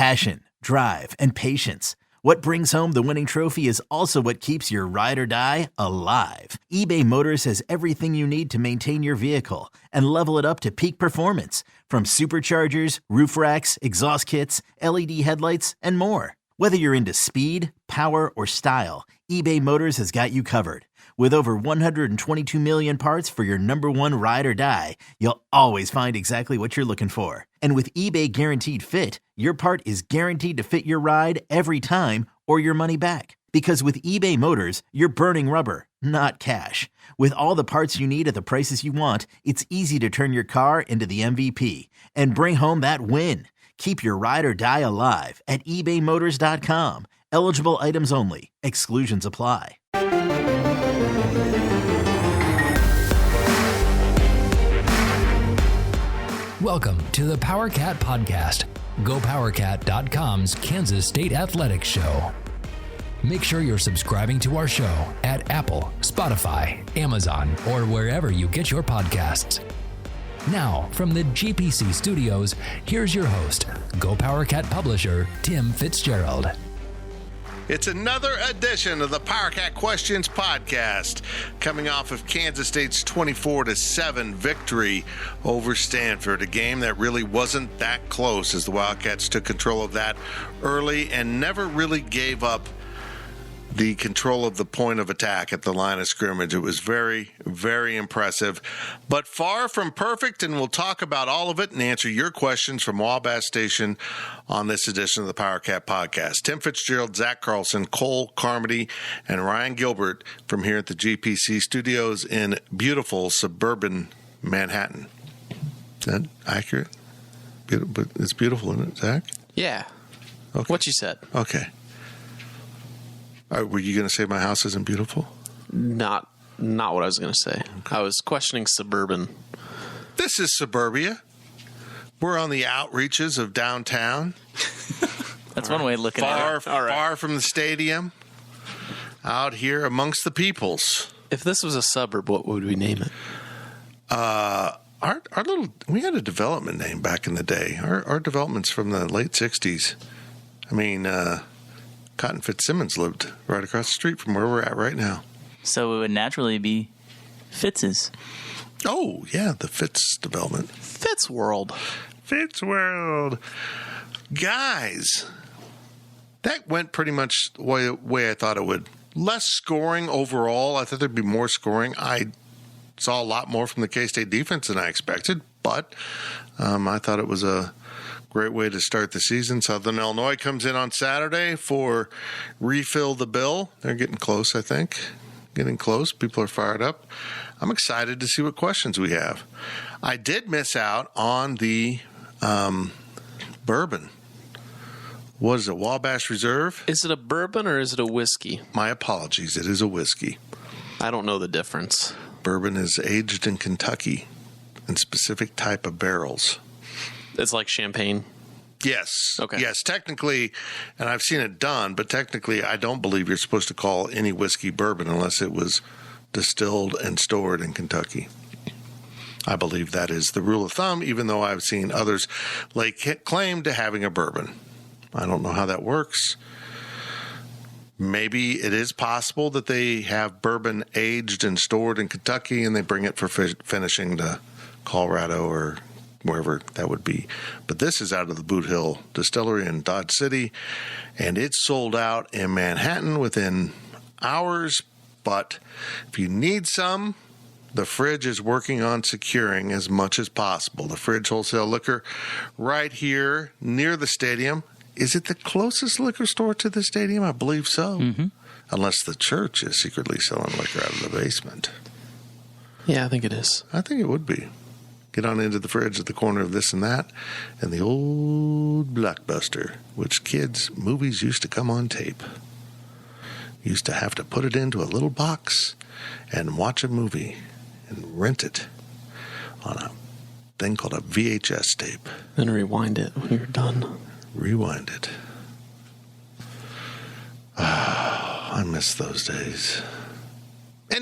Passion, drive, and patience. What brings home the winning trophy is also what keeps your ride or die alive. eBay Motors has everything you need to maintain your vehicle and level it up to peak performance, from superchargers, roof racks, exhaust kits, LED headlights, and more. Whether you're into speed, power, or style, eBay Motors has got you covered. With over 122 million parts for your number one ride or die, you'll always find exactly what you're looking for. And with eBay Guaranteed Fit, your part is guaranteed to fit your ride every time or your money back. Because with eBay Motors, you're burning rubber, not cash. With all the parts you need at the prices you want, it's easy to turn your car into the MVP and bring home that win. Keep your ride or die alive at ebaymotors.com. Eligible items only. Exclusions apply. Welcome to the PowerCat Podcast, GoPowerCat.com's Kansas State Athletics Show. Make sure you're subscribing to our show at Apple, Spotify, Amazon, or wherever you get your podcasts. Now, from the GPC studios, here's your host, GoPowerCat publisher, Tim Fitzgerald. It's another edition of the PowerCat Questions podcast, coming off of Kansas State's 24-7 victory over Stanford, a game that really wasn't that close as the Wildcats took control of that early and never really gave up the control of the point of attack at the line of scrimmage. It was very, very impressive, but far from perfect, and we'll talk about all of it and answer your questions from Wabash Station on this edition of the PowerCat Podcast. Tim Fitzgerald, Zach Carlson, Cole Carmody, and Ryan Gilbert from here at the GPC studios in beautiful suburban Manhattan. Is that accurate? But it's beautiful, isn't it, Zach? Yeah. Okay. What you said. Okay. Were you going to say my house isn't beautiful? Not what I was going to say. Okay. I was questioning suburban. This is suburbia. We're on the outreaches of downtown. That's one way of looking at it. Far from the stadium. Out here amongst the peoples. If this was a suburb, what would we name it? We had a development name back in the day. Our development's from the late 60s. I mean, Cotton Fitzsimmons lived right across the street from where we're at right now. So it would naturally be Fitz's. Oh, yeah, the Fitz development. Fitzworld. Fitzworld. Guys, that went pretty much the way I thought it would. Less scoring overall. I thought there'd be more scoring. I saw a lot more from the K-State defense than I expected, but I thought it was a great way to start the season. Southern Illinois comes in on Saturday for Refill the Bill. They're getting close, I think. Getting close. People are fired up. I'm excited to see what questions we have. I did miss out on the bourbon. What is it, Wabash Reserve? Is it a bourbon or is it a whiskey? My apologies. It is a whiskey. I don't know the difference. Bourbon is aged in Kentucky in specific type of barrels. It's like champagne? Yes. Okay. Yes, technically, and I've seen it done, but technically I don't believe you're supposed to call any whiskey bourbon unless it was distilled and stored in Kentucky. I believe that is the rule of thumb, even though I've seen others lay claim to having a bourbon. I don't know how that works. Maybe it is possible that they have bourbon aged and stored in Kentucky and they bring it for finishing to Colorado or wherever that would be. But this is out of the Boot Hill Distillery in Dodge City, and it's sold out in Manhattan within hours. But if you need some, the fridge is working on securing as much as possible. The Fridge Wholesale Liquor right here near the stadium. Is it the closest liquor store to the stadium? I believe so. Mm-hmm. Unless the church is secretly selling liquor out of the basement. Yeah, I think it is. I think it would be. Get on into the fridge at the corner of this and that, and the old Blockbuster, which movies used to come on tape. Used to have to put it into a little box and watch a movie and rent it on a thing called a VHS tape. Then rewind it when you're done. Rewind it. I miss those days.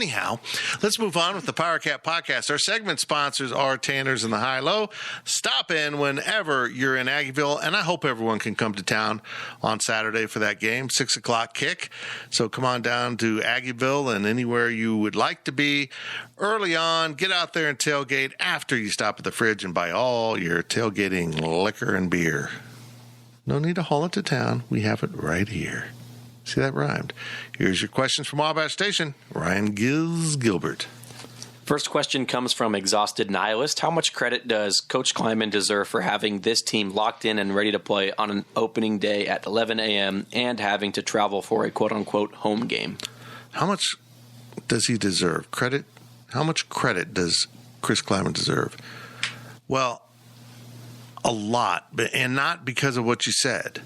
Anyhow, let's move on with the PowerCat podcast. Our segment sponsors are Tanner's and the High Low. Stop in whenever you're in Aggieville, and I hope everyone can come to town on Saturday for that game, 6 o'clock kick. So come on down to Aggieville and anywhere you would like to be early on. Get out there and tailgate after you stop at the fridge and buy all your tailgating liquor and beer. No need to haul it to town. We have it right here. See, that rhymed. Here's your questions from Wabash Station. Ryan Gilbert. First question comes from Exhausted Nihilist. How much credit does Coach Kleiman deserve for having this team locked in and ready to play on an opening day at 11 a.m. and having to travel for a quote-unquote home game? How much does he deserve? Credit? How much credit does Chris Kleiman deserve? Well, a lot, and not because of what you said.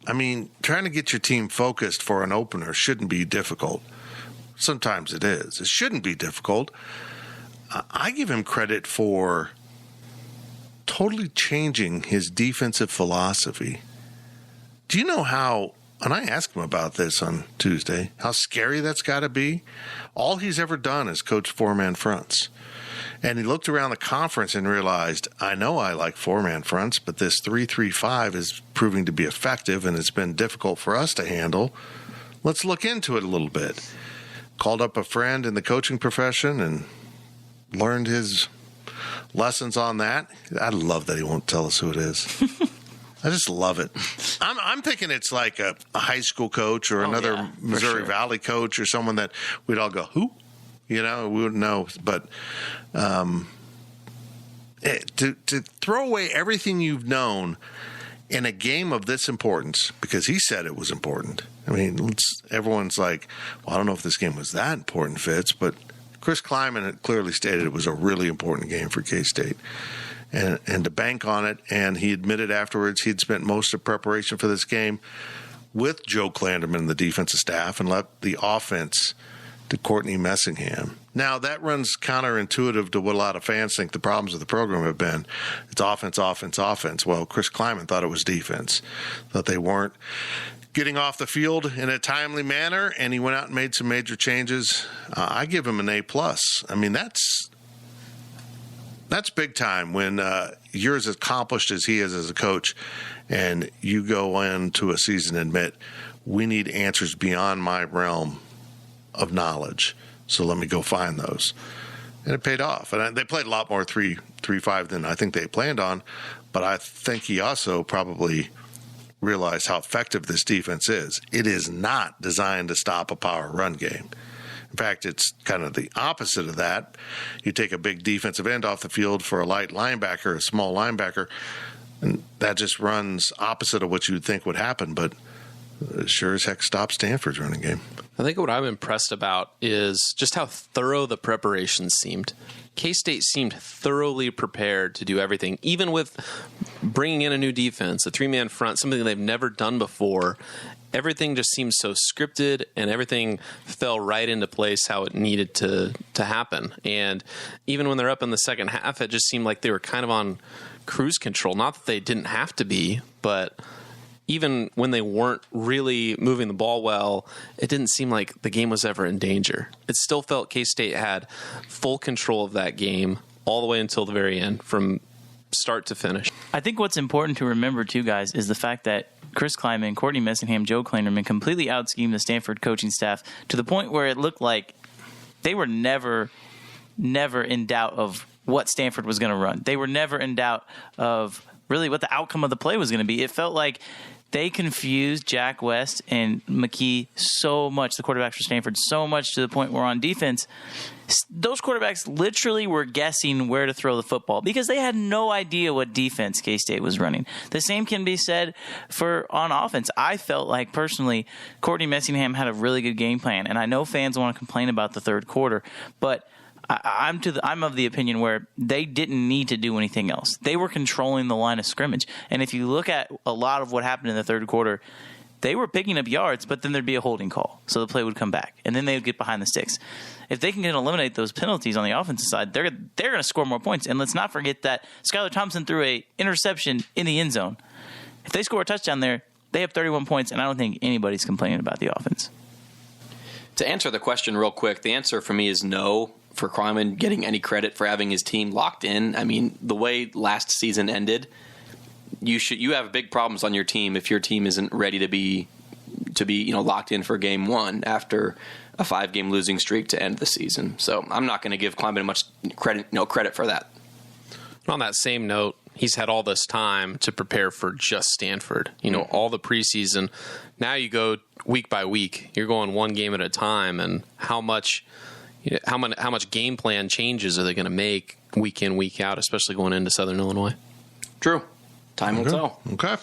I mean, trying to get your team focused for an opener shouldn't be difficult. Sometimes it is. It shouldn't be difficult. I give him credit for totally changing his defensive philosophy. Do you know how, and I asked him about this on Tuesday, how scary that's got to be? All he's ever done is coach four-man fronts. And he looked around the conference and realized, I know I like four-man fronts, but this 3-3-5 is proving to be effective, and it's been difficult for us to handle. Let's look into it a little bit. Called up a friend in the coaching profession and learned his lessons on that. I love that he won't tell us who it is. I just love it. I'm thinking it's like a high school coach or another Missouri Valley coach or someone that we'd all go, who? You know, we wouldn't know. But to throw away everything you've known in a game of this importance, because he said it was important. I mean, everyone's like, well, I don't know if this game was that important, Fitz, but Chris Kleiman had clearly stated it was a really important game for K-State. And to bank on it, and he admitted afterwards he'd spent most of preparation for this game with Joe Klanderman and the defensive staff and left the offense to Courtney Messingham. Now, that runs counterintuitive to what a lot of fans think the problems of the program have been. It's offense, offense, offense. Well, Chris Kleiman thought it was defense, thought they weren't getting off the field in a timely manner, and he went out and made some major changes. I give him an A+. I mean, that's big time when you're as accomplished as he is as a coach, and you go into a season and admit, we need answers beyond my realm of knowledge, so let me go find those. And it paid off. And they played a lot more 3-3-5 than I think they planned on, but I think he also probably realized how effective this defense is. It is not designed to stop a power run game. In fact, it's kind of the opposite of that. You take a big defensive end off the field for a light linebacker, a small linebacker, and that just runs opposite of what you would think would happen, but it sure as heck stops Stanford's running game. I think what I'm impressed about is just how thorough the preparation seemed. K-State seemed thoroughly prepared to do everything, even with bringing in a new defense, a three-man front, something they've never done before. Everything just seemed so scripted, and everything fell right into place how it needed to happen. And even when they're up in the second half, it just seemed like they were kind of on cruise control. Not that they didn't have to be, but even when they weren't really moving the ball well, it didn't seem like the game was ever in danger. It still felt K-State had full control of that game all the way until the very end, from start to finish. I think what's important to remember, too, guys, is the fact that Chris Kleiman, Courtney Messingham, Joe Klanderman completely out-schemed the Stanford coaching staff to the point where it looked like they were never in doubt of what Stanford was going to run. They were never in doubt of really what the outcome of the play was going to be. It felt like they confused Jack West and McKee so much, the quarterbacks for Stanford, so much to the point where on defense, those quarterbacks literally were guessing where to throw the football because they had no idea what defense K-State was running. The same can be said for on offense. I felt like, personally, Courtney Messingham had a really good game plan, and I know fans want to complain about the third quarter, but I'm of the opinion where they didn't need to do anything else. They were controlling the line of scrimmage. And if you look at a lot of what happened in the third quarter, they were picking up yards, but then there'd be a holding call. So the play would come back, and then they would get behind the sticks. If they can eliminate those penalties on the offensive side, they're going to score more points. And let's not forget that Skylar Thompson threw an interception in the end zone. If they score a touchdown there, they have 31 points, and I don't think anybody's complaining about the offense. To answer the question real quick, the answer for me is no for Kleiman getting any credit for having his team locked in. I mean, the way last season ended, you have big problems on your team if your team isn't ready to be locked in for game one after a 5-game losing streak to end the season. So I'm not going to give Kleiman much credit for that. On that same note, he's had all this time to prepare for just Stanford. All the preseason. Now you go week by week. You're going one game at a time, and how much game plan changes are they going to make week in, week out, especially going into Southern Illinois? True. Time will tell. Okay.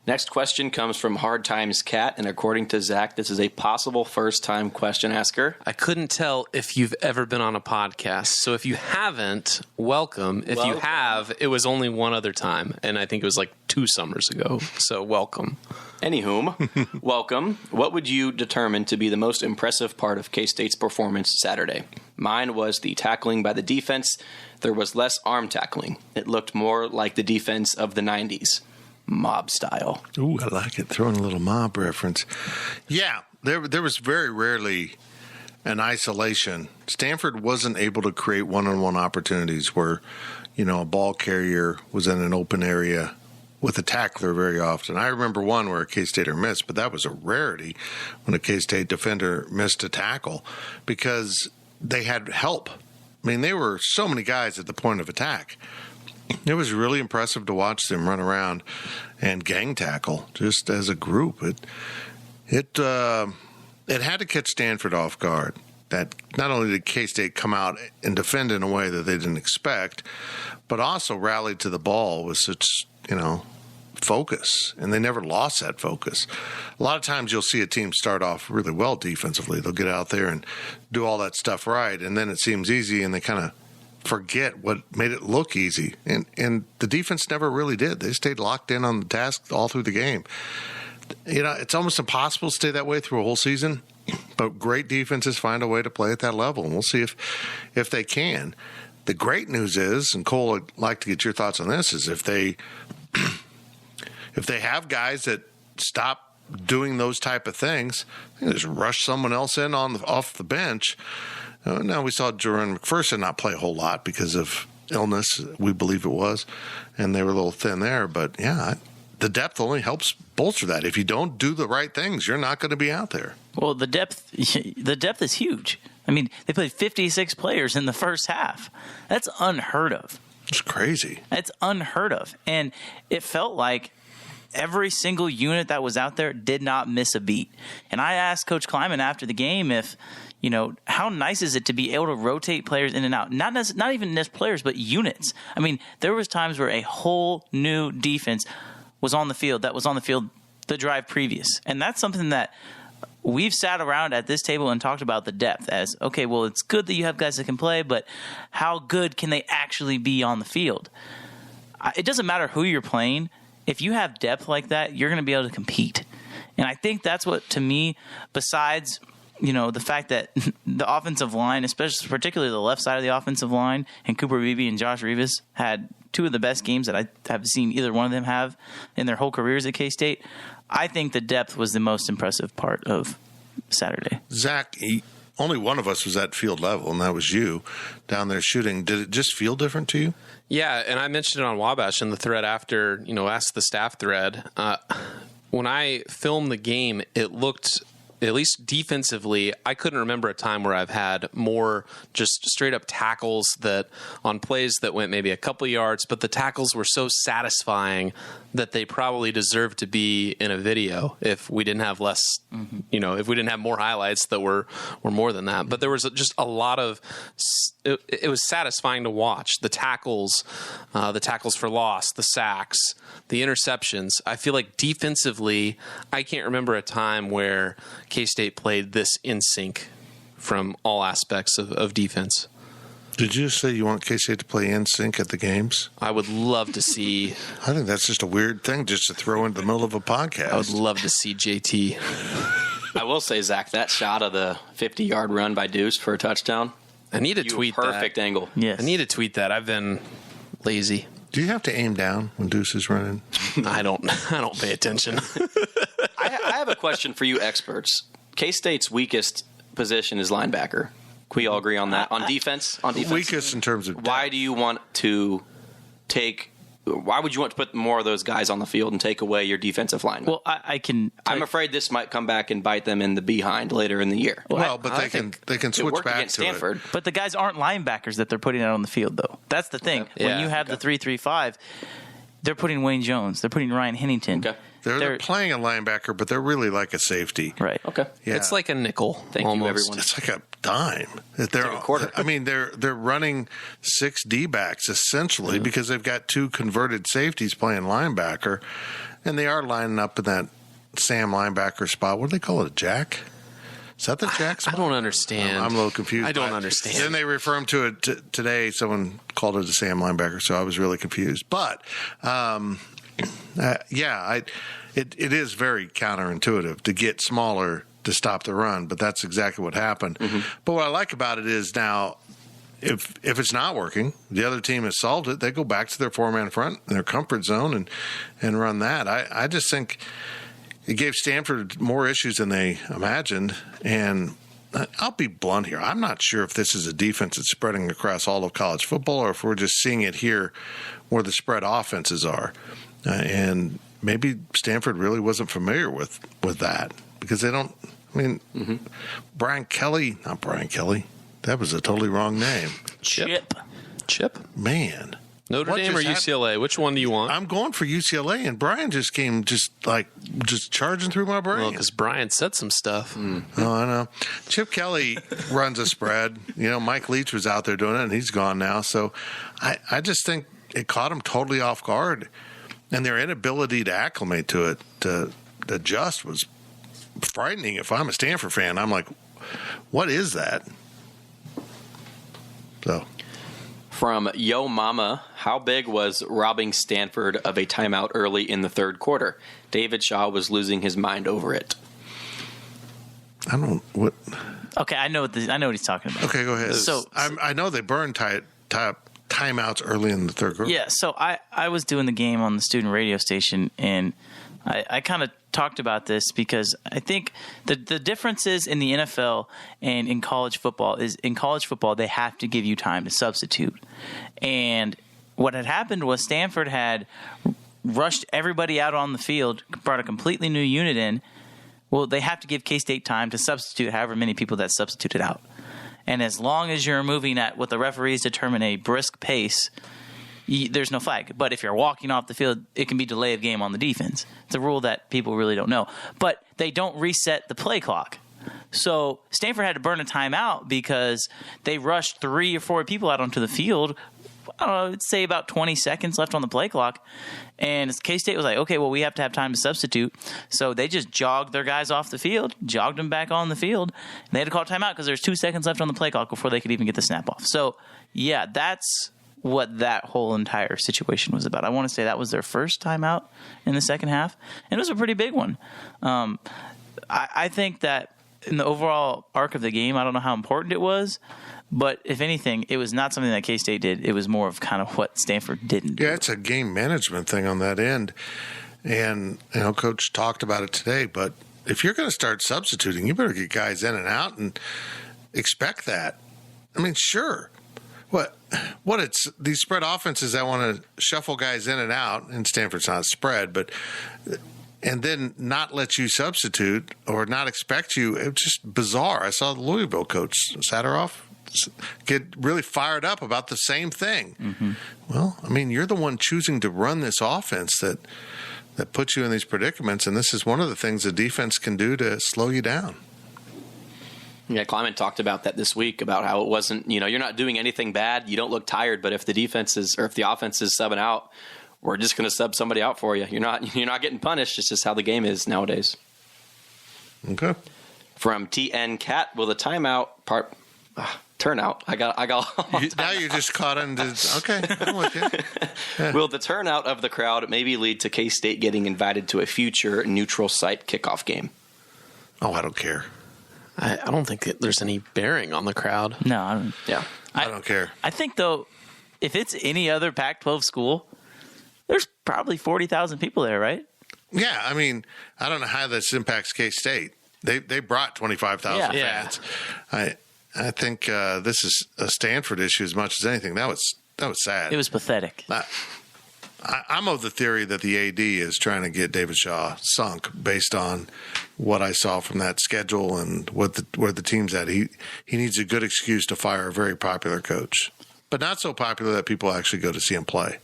Next question comes from Hard Times Cat, and according to Zach, this is a possible first-time question asker. I couldn't tell if you've ever been on a podcast, so if you haven't, welcome. If you have, it was only one other time, and I think it was like 2 summers ago, so welcome. Anywhom, welcome. What would you determine to be the most impressive part of K-State's performance Saturday? Mine was the tackling by the defense. There was less arm tackling. It looked more like the defense of the 90s. Mob style. Ooh, I like it. Throwing a little mob reference. Yeah, there was very rarely an isolation. Stanford wasn't able to create one-on-one opportunities where, a ball carrier was in an open area with a tackler very often. I remember one where a K-Stater missed, but that was a rarity when a K-State defender missed a tackle because they had help. I mean, there were so many guys at the point of attack. It was really impressive to watch them run around and gang tackle just as a group. It had to catch Stanford off guard. That not only did K-State come out and defend in a way that they didn't expect, but also rallied to the ball with such, focus. And they never lost that focus. A lot of times you'll see a team start off really well defensively. They'll get out there and do all that stuff right, and then it seems easy, and they kind of forget what made it look easy. And the defense never really did. They stayed locked in on the task all through the game. It's almost impossible to stay that way through a whole season, but great defenses find a way to play at that level, and we'll see if they can. The great news is, and Cole, I'd like to get your thoughts on this, is if they have guys that stop doing those type of things, they just rush someone else in off the bench. Now, we saw Jerron McPherson not play a whole lot because of illness, we believe it was, and they were a little thin there. But, yeah, the depth only helps bolster that. If you don't do the right things, you're not going to be out there. Well, the depth is huge. I mean, they played 56 players in the first half. That's unheard of. It's crazy. That's unheard of. And it felt like every single unit that was out there did not miss a beat. And I asked Coach Kleiman after the game if – how nice is it to be able to rotate players in and out? Not even just players, but units. I mean, there was times where a whole new defense was on the field that was on the field the drive previous. And that's something that we've sat around at this table and talked about the depth as, okay, well, it's good that you have guys that can play, but how good can they actually be on the field? It doesn't matter who you're playing. If you have depth like that, you're going to be able to compete. And I think that's what, to me, besides – the fact that the offensive line, particularly the left side of the offensive line, and Cooper Beebe and Josh Rivas had 2 of the best games that I have seen either one of them have in their whole careers at K-State. I think the depth was the most impressive part of Saturday. Zach, only one of us was at field level, and that was you down there shooting. Did it just feel different to you? Yeah, and I mentioned it on Wabash in the thread after, Ask the Staff thread. When I filmed the game, it looked – at least defensively, I couldn't remember a time where I've had more just straight up tackles that on plays that went maybe a couple yards, but the tackles were so satisfying that they probably deserved to be in a video if we didn't have less, if we didn't have more highlights that were more than that. But there was just a lot of, it was satisfying to watch. The tackles for loss, the sacks, the interceptions. I feel like defensively, I can't remember a time where K-State played this in sync from all aspects of defense. Did you say you want K-State to play in sync at the games? I would love to see. I think that's just a weird thing just to throw into the middle of a podcast. I would love to see JT. I will say, Zach, that shot of the 50-yard run by Deuce for a touchdown. I need to tweet that. Perfect angle. Yes. I need to tweet that. I've been lazy. Do you have to aim down when Deuce is running? I don't pay attention. I have a question for you experts. K-State's weakest position is linebacker. Can we all agree on that? On defense? Weakest in terms of depth. Why would you want to put more of those guys on the field and take away your defensive line? Well, I'm afraid this might come back and bite them in the behind later in the year. Well, but they can switch back to Stanford. But the guys aren't linebackers that they're putting out on the field, though. That's the thing. Okay. When you have the 3-3-5, they're putting Wayne Jones. They're putting Ryan Hennington. Okay. They're playing a linebacker, but they're really like a safety. Right. Okay. Yeah. It's like a nickel. Thank you, everyone. It's like a dime. They're like a quarter. I mean, they're running 6 D-backs essentially because they've got 2 converted safeties playing linebacker, and they are lining up in that Sam linebacker spot. What do they call it? A jack? Is that the jack spot? I don't understand. I'm a little confused. I don't understand. Then they refer him to it today. Someone called it a Sam linebacker, so I was really confused. But it is very counterintuitive to get smaller to stop the run, but that's exactly what happened. Mm-hmm. But what I like about it is now, if it's not working, the other team has solved it. They go back to their 4-man front, their comfort zone, and run that. I just think it gave Stanford more issues than they imagined. And I'll be blunt here. I'm not sure if this is a defense that's spreading across all of college football or if we're just seeing it here where the spread offenses are. And maybe Stanford really wasn't familiar with that because they don't. I mean, not Brian Kelly. That was a totally wrong name. Chip. Man. Notre Dame or UCLA? Which one do you want? I'm going for UCLA, and Brian just came just charging through my brain. Well, because Brian said some stuff. Oh, I know. Chip Kelly runs a spread. Mike Leach was out there doing it, and he's gone now. So I just think it caught him totally off guard. And their inability to acclimate to it, to adjust, was frightening. If I'm a Stanford fan, I'm like, what is that? So, from Yo Mama, how big was robbing Stanford of a timeout early in the third quarter? David Shaw was losing his mind over it. I don't what. Okay, I know what he's talking about. Okay, go ahead. So I know they burned timeouts early in the third quarter. Yeah, so I was doing the game on the student radio station, and I kind of talked about this because I think the differences in the NFL and in college football is in college football they have to give you time to substitute. And what had happened was Stanford had rushed everybody out on the field, brought a completely new unit in. Well, they have to give K-State time to substitute however many people that substituted out. And as long as you're moving at what the referees determine a brisk pace, there's no flag. But if you're walking off the field, it can be delay of game on the defense. It's a rule that people really don't know. But they don't reset the play clock. So Stanford had to burn a timeout because they rushed 3 or 4 people out onto the field. I don't know, let's say about 20 seconds left on the play clock. And K-State was like, okay, well, we have to have time to substitute. So they just jogged their guys off the field, jogged them back on the field. And they had to call timeout because there's 2 seconds left on the play clock before they could even get the snap off. So, yeah, that's what that whole entire situation was about. I want to say that was their first timeout in the second half. And it was a pretty big one. I think that in the overall arc of the game, I don't know how important it was. But if anything, it was not something that K-State did. It was more of kind of what Stanford didn't do. Yeah, it's a game management thing on that end. And, Coach talked about it today. But if you're going to start substituting, you better get guys in and out and expect that. I mean, sure. What it's these spread offenses that want to shuffle guys in and out, and Stanford's not spread, but and then not let you substitute or not expect you. It's just bizarre. I saw the Louisville coach, Satteroff, get really fired up about the same thing. Mm-hmm. Well, I mean, you're the one choosing to run this offense that puts you in these predicaments, and this is one of the things the defense can do to slow you down. Yeah, Kleiman talked about that this week, about how it wasn't, you're not doing anything bad. You don't look tired, but if the offense is subbing out, we're just going to sub somebody out for you. You're not getting punished. It's just how the game is nowadays. Okay. From TN Cat, will the timeout part turnout? I got. Now you're just caught into. Okay, I'm with you. Yeah. Will the turnout of the crowd maybe lead to K-State getting invited to a future neutral site kickoff game? Oh, I don't care. I don't think that there's any bearing on the crowd. No, I don't. Yeah, I don't care. I think, though, if it's any other Pac-12 school, there's probably 40,000 people there, right? Yeah, I mean, I don't know how this impacts K-State. They brought 25,000 Yeah. fans. I think this is a Stanford issue as much as anything. That was sad. It was pathetic. I'm of the theory that the AD is trying to get David Shaw sunk based on what I saw from that schedule and where the team's at. He needs a good excuse to fire a very popular coach, but not so popular that people actually go to see him play.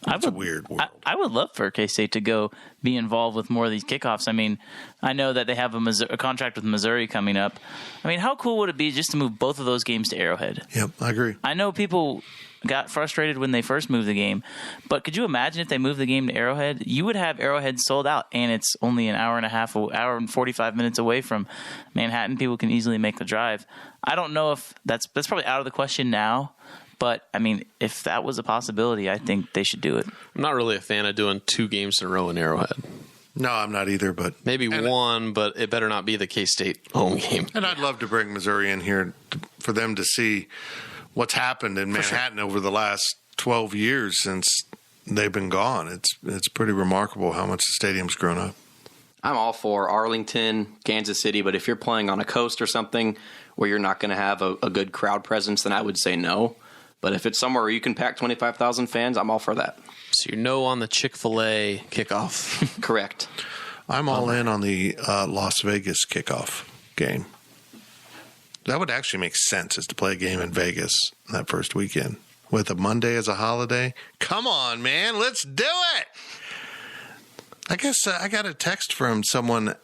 It's a weird world. I would love for K-State to go be involved with more of these kickoffs. I mean, I know that they have a contract with Missouri coming up. I mean, how cool would it be just to move both of those games to Arrowhead? Yep, I agree. I know people got frustrated when they first moved the game, but could you imagine if they moved the game to Arrowhead? You would have Arrowhead sold out, and it's only an hour and 45 minutes away from Manhattan. People can easily make the drive. I don't know if that's probably out of the question now, but I mean, if that was a possibility, I think they should do it. I'm not really a fan of doing 2 games in a row in Arrowhead. No, I'm not either, but Maybe one, but it better not be the K-State home game. and I'd love to bring Missouri in here for them to see what's happened in Manhattan over the last 12 years since they've been gone. It's pretty remarkable how much the stadium's grown up. I'm all for Arlington, Kansas City, but if you're playing on a coast or something where you're not going to have a good crowd presence, then I would say no. But if it's somewhere where you can pack 25,000 fans, I'm all for that. So you're no on the Chick-fil-A kickoff. Correct. I'm all in on the Las Vegas kickoff game. That would actually make sense, is to play a game in Vegas that first weekend. With a Monday as a holiday. Come on, man. Let's do it. I guess I got a text from someone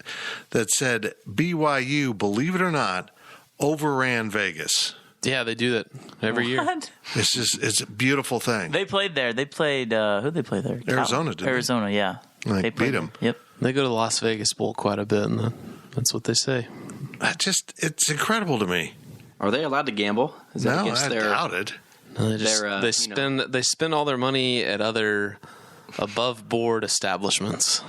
that said BYU, believe it or not, overran Vegas. Yeah, they do that every year. What? It's a beautiful thing. They played there. They played who'd they play there? Arizona, didn't they? Arizona, yeah. Like, They played beat 'em. Yep. They go to the Las Vegas Bowl quite a bit, and that's what they say. It's incredible to me. Are they allowed to gamble? Is that No, against I their doubt it. No, they Their, they spend all their money at other above board establishments.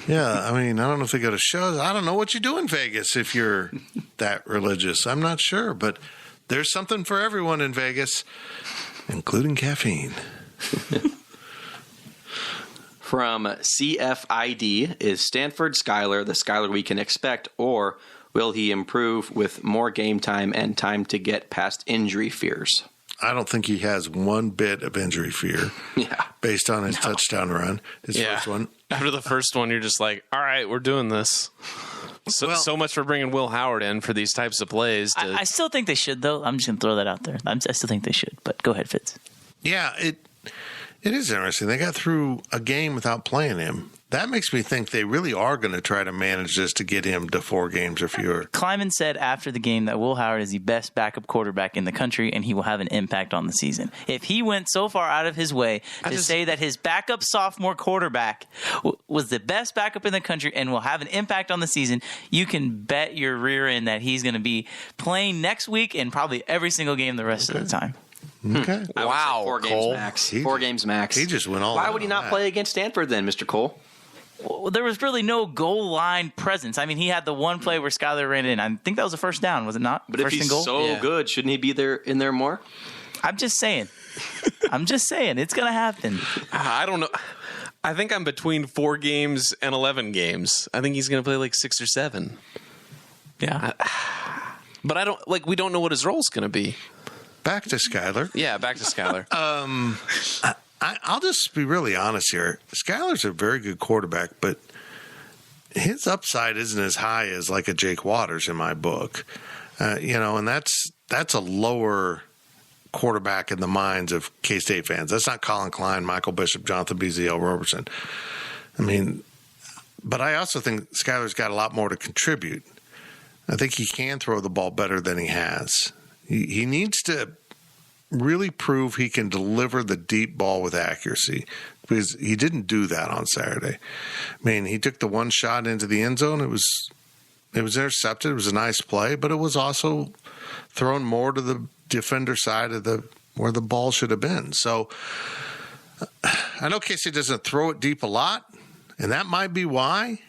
Yeah, I mean, I don't know if they go to shows. I don't know what you do in Vegas if you're that religious. I'm not sure, but there's something for everyone in Vegas, including caffeine. From CFID, is Stanford Skyler the Skyler we can expect, or will he improve with more game time and time to get past injury fears? I don't think he has one bit of injury fear Yeah. based on his touchdown run, his Yeah. first one. After the first one, you're just like, all right, we're doing this. So much for bringing Will Howard in for these types of plays. I still think they should, though. I'm just going to throw that out there. I still think they should, but go ahead, Fitz. Yeah, it is interesting. They got through a game without playing him. That makes me think they really are going to try to manage this to get him to 4 games or fewer. Kleiman said after the game that Will Howard is the best backup quarterback in the country, and he will have an impact on the season. If he went so far out of his way to say that his backup sophomore quarterback was the best backup in the country and will have an impact on the season, you can bet your rear end that he's going to be playing next week and probably every single game the rest of the time. Okay. I would say 4 games Cole. max. 4 games max. He just went all Why in would he on not that. play against Stanford then, Mr. Cole? Well, there was really no goal line presence. I mean, he had the one play where Skyler ran in. I think that was a first down, was it not? But if First he's and goal? so Yeah. good, shouldn't he be in there more? I'm just saying. It's going to happen. I don't know. I think I'm between 4 games and 11 games. I think he's going to play like 6 or 7. Yeah. But we don't know what his role's going to be. Back to Skyler. Yeah, back to Skyler. I'll just be really honest here. Skyler's a very good quarterback, but his upside isn't as high as like a Jake Waters in my book. And that's a lower quarterback in the minds of K-State fans. That's not Colin Klein, Michael Bishop, Jonathan Beziel, Roberson. I mean, but I also think Skyler's got a lot more to contribute. I think he can throw the ball better than he has. He needs to really prove he can deliver the deep ball with accuracy, because he didn't do that on Saturday. I mean, he took the one shot into the end zone. It was intercepted. It was a nice play, but it was also thrown more to the defender side of where the ball should have been. So I know Casey doesn't throw it deep a lot, and that might be why,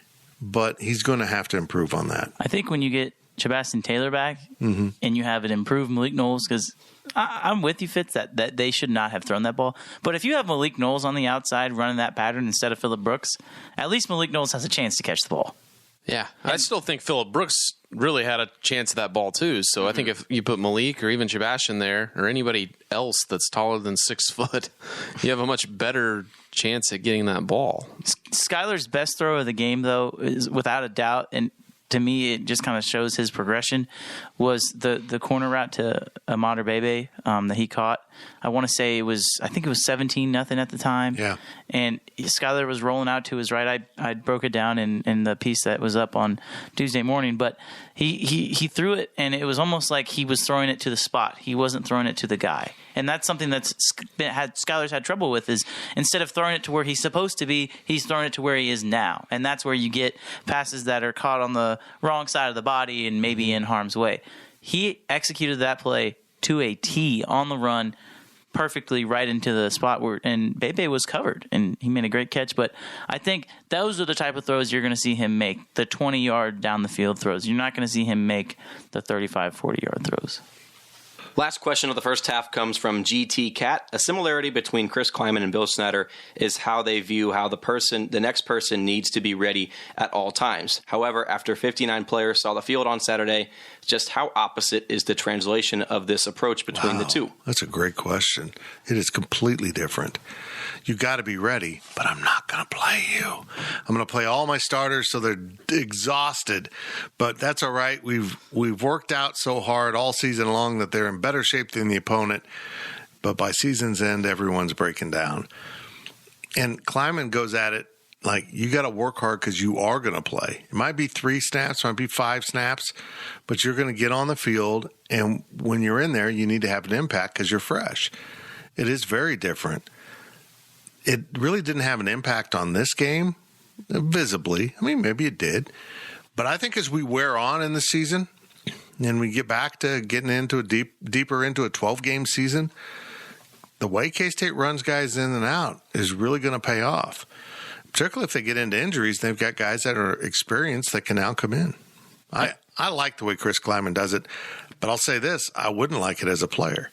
but he's going to have to improve on that. I think when you get Sebastian Taylor back and you have an improved Malik Knowles, because I'm with you, Fitz, that they should not have thrown that ball. But if you have Malik Knowles on the outside running that pattern instead of Phillip Brooks, at least Malik Knowles has a chance to catch the ball. Yeah, I still think Phillip Brooks really had a chance at that ball too. So I think if you put Malik or even Sebastian there or anybody else that's taller than 6 foot, you have a much better chance at getting that ball. Skyler's best throw of the game, though, is without a doubt, and to me it just kind of shows his progression, was the corner route to Ahmad Bebe that he caught. I want to say I think it was 17-0 at the time. Yeah. And Skyler was rolling out to his right. I broke it down in the piece that was up on Tuesday morning, but he threw it, and it was almost like he was throwing it to the spot. He wasn't throwing it to the guy. And that's something Skyler's had trouble with, is instead of throwing it to where he's supposed to be, he's throwing it to where he is now. And that's where you get passes that are caught on the wrong side of the body and maybe in harm's way. He executed that play to a T on the run, perfectly right into the spot and Bebe was covered, and he made a great catch. But I think those are the type of throws you're going to see him make, the 20-yard down the field throws. You're not going to see him make the 35, 40-yard throws. Last question of the first half comes from GT Cat. A similarity between Chris Kleiman and Bill Snyder is how they view how the next person needs to be ready at all times. However, after 59 players saw the field on Saturday, just how opposite is the translation of this approach between the two? That's a great question. It is completely different. You got to be ready, but I'm not going to play you. I'm going to play all my starters so they're exhausted, but that's all right. We've worked out so hard all season long that they're in better shape than the opponent, but by season's end, everyone's breaking down. And Kleiman goes at it like, you got to work hard because you are going to play. It might be 3 snaps, it might be 5 snaps, but you're going to get on the field, and when you're in there, you need to have an impact because you're fresh. It is very different. It really didn't have an impact on this game, visibly. I mean, maybe it did. But I think as we wear on in the season and we get back to getting into deeper into a 12-game season, the way K-State runs guys in and out is really going to pay off. Particularly if they get into injuries, they've got guys that are experienced that can now come in. I like the way Chris Kleiman does it, but I'll say this, I wouldn't like it as a player.